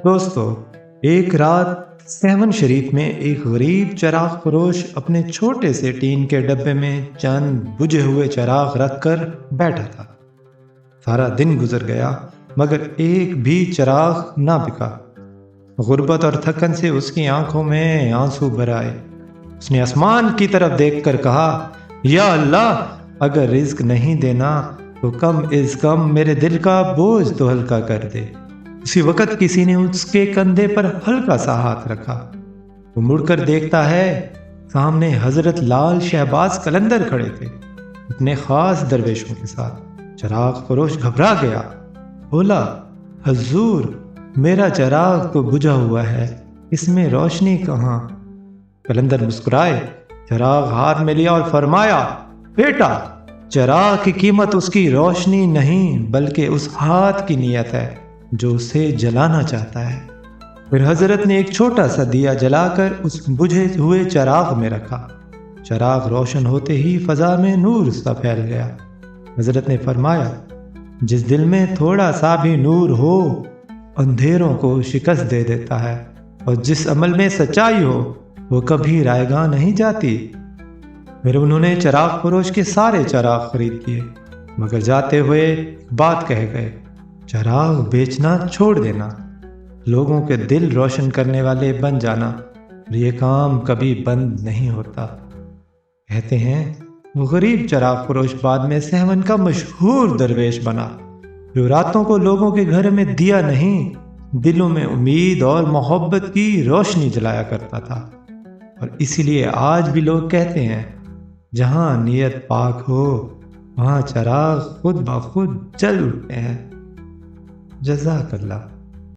دوستو، ایک رات سیون شریف میں ایک غریب چراغ فروش اپنے چھوٹے سے ٹین کے ڈبے میں چند بجھے ہوئے چراغ رکھ کر بیٹھا تھا۔ سارا دن گزر گیا مگر ایک بھی چراغ نہ بکا۔ غربت اور تھکن سے اس کی آنکھوں میں آنسو بھر آئے۔ اس نے آسمان کی طرف دیکھ کر کہا، یا اللہ، اگر رزق نہیں دینا تو کم از کم میرے دل کا بوجھ تو ہلکا کر دے۔ اسی وقت کسی نے اس کے کندھے پر ہلکا سا ہاتھ رکھا۔ وہ مڑ کر دیکھتا ہے، سامنے حضرت لال شہباز قلندر کھڑے تھے اپنے خاص درویشوں کے ساتھ۔ چراغ فروش گھبرا گیا، بولا، حضور، میرا چراغ تو بجھا ہوا ہے، اس میں روشنی کہاں؟ قلندر مسکرائے، چراغ ہاتھ میں لیا اور فرمایا، بیٹا، چراغ کی قیمت اس کی روشنی نہیں بلکہ اس ہاتھ کی نیت ہے جو اسے جلانا چاہتا ہے۔ پھر حضرت نے ایک چھوٹا سا دیا جلا کر اس بجھے ہوئے چراغ میں رکھا۔ چراغ روشن ہوتے ہی فضا میں نور سا پھیل گیا۔ حضرت نے فرمایا، جس دل میں تھوڑا سا بھی نور ہو اندھیروں کو شکست دے دیتا ہے، اور جس عمل میں سچائی ہو وہ کبھی رائے گاہ نہیں جاتی۔ پھر انہوں نے چراغ فروش کے سارے چراغ خرید کیے، مگر جاتے ہوئے بات کہہ گئے، چراغ بیچنا چھوڑ دینا، لوگوں کے دل روشن کرنے والے بن جانا، اور یہ کام کبھی بند نہیں ہوتا۔ کہتے ہیں وہ غریب چراغ فروش بعد میں سیون کا مشہور درویش بنا، جو راتوں کو لوگوں کے گھر میں دیا نہیں، دلوں میں امید اور محبت کی روشنی جلایا کرتا تھا۔ اور اسی لیے آج بھی لوگ کہتے ہیں، جہاں نیت پاک ہو وہاں چراغ خود بخود جل اٹھتے ہیں۔ جزاک اللہ۔